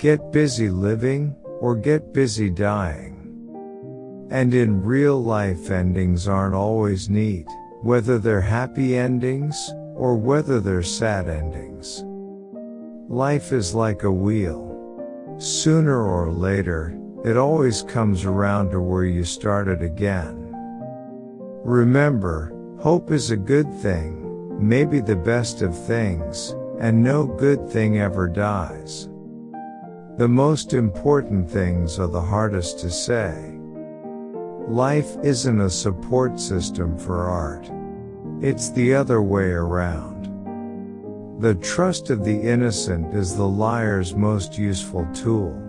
Get busy living, or get busy dying. And in real life, endings aren't always neat, whether they're happy endings, or whether they're sad endings. Life is like a wheel. Sooner or later, it always comes around to where you started again. Remember, hope is a good thing, maybe the best of things, and no good thing ever dies. The most important things are the hardest to say. Life isn't a support system for art. It's the other way around. The trust of the innocent is the liar's most useful tool.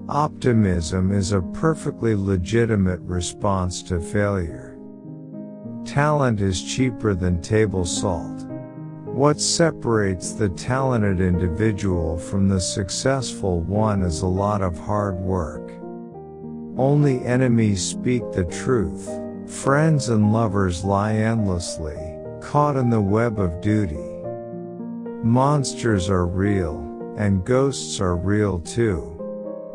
Optimism is a perfectly legitimate response to failure. Talent is cheaper than table salt. What separates the talented individual from the successful one is a lot of hard work. Only enemies speak the truth. Friends and lovers lie endlessly, caught in the web of duty. Monsters are real, and ghosts are real too.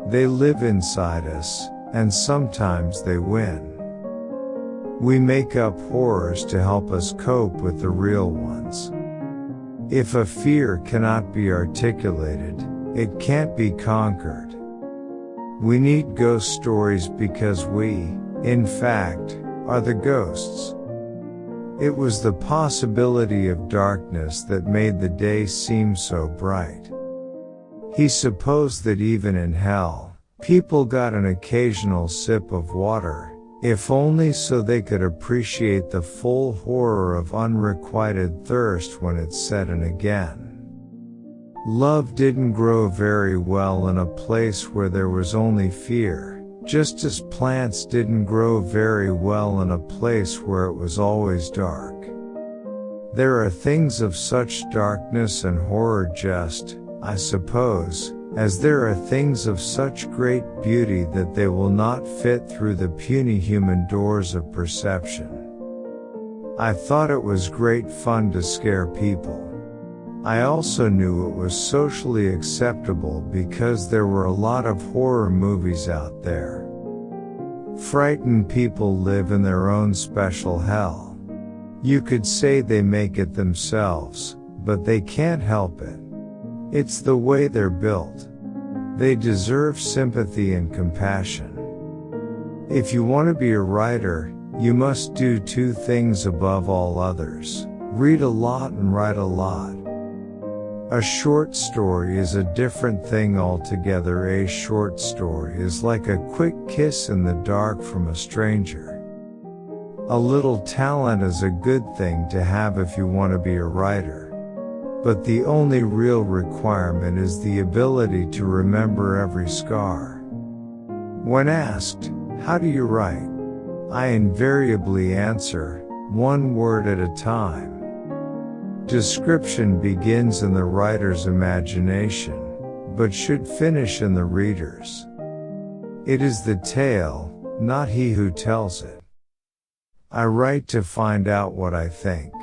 They live inside us, and sometimes they win. We make up horrors to help us cope with the real ones. If a fear cannot be articulated, it can't be conquered. We need ghost stories because we, in fact, are the ghosts. It was the possibility of darkness that made the day seem so bright. He supposed that even in hell, people got an occasional sip of water, if only so they could appreciate the full horror of unrequited thirst when it's said and again. Love didn't grow very well in a place where there was only fear. Just as plants didn't grow very well in a place where it was always dark. There are things of such darkness and horror just, I suppose, as there are things of such great beauty that they will not fit through the puny human doors of perception. I thought it was great fun to scare people. I also knew it was socially acceptable because there were a lot of horror movies out there. Frightened people live in their own special hell. You could say they make it themselves, but they can't help it. It's the way they're built. They deserve sympathy and compassion. If you want to be a writer, you must do two things above all others: read a lot and write a lot. A short story is a different thing altogether. A short story is like a quick kiss in the dark from a stranger. A little talent is a good thing to have if you want to be a writer. But the only real requirement is the ability to remember every scar. When asked, "How do you write?" I invariably answer, one word at a time. Description begins in the writer's imagination, but should finish in the reader's. It is the tale, not he who tells it. I write to find out what I think.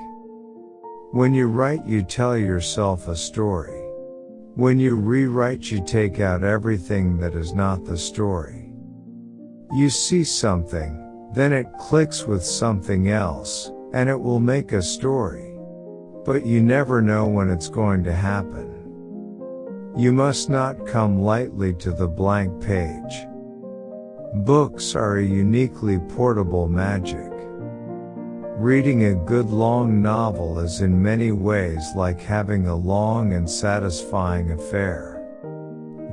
When you write, you tell yourself a story. When you rewrite, you take out everything that is not the story. You see something, then it clicks with something else, and it will make a story. But you never know when it's going to happen. You must not come lightly to the blank page. Books are a uniquely portable magic. Reading a good long novel is in many ways like having a long and satisfying affair.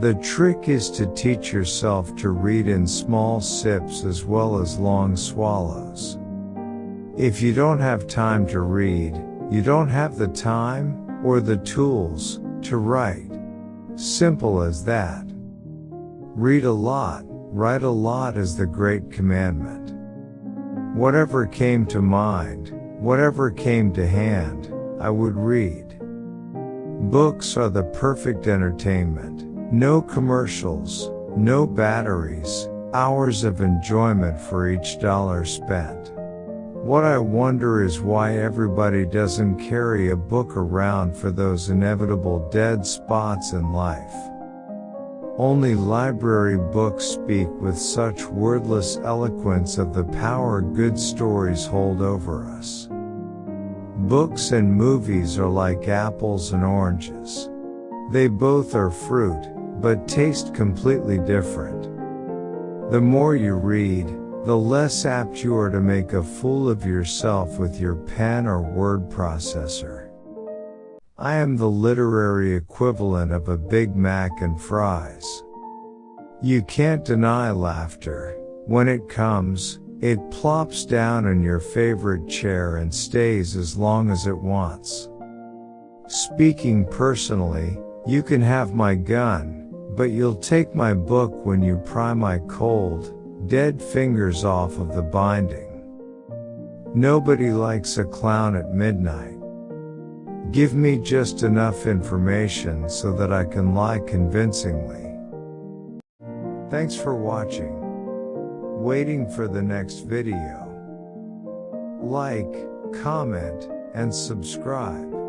The trick is to teach yourself to read in small sips as well as long swallows. If you don't have time to read, you don't have the time, or the tools, to write. Simple as that. Read a lot, write a lot is the great commandment. Whatever came to mind, whatever came to hand, I would read. Books are the perfect entertainment. No commercials, no batteries, hours of enjoyment for each dollar spent. What I wonder is why everybody doesn't carry a book around for those inevitable dead spots in life. Only library books speak with such wordless eloquence of the power good stories hold over us. Books and movies are like apples and oranges. They both are fruit, but taste completely different. The more you read, the less apt you are to make a fool of yourself with your pen or word processor. I am the literary equivalent of a Big Mac and fries. You can't deny laughter. When it comes, it plops down in your favorite chair and stays as long as it wants. Speaking personally, you can have my gun, but you'll take my book when you pry my cold, dead fingers off of the binding. Nobody likes a clown at midnight. Give me just enough information so that I can lie convincingly. Thanks for watching. Waiting for the next video. Like, comment, and subscribe.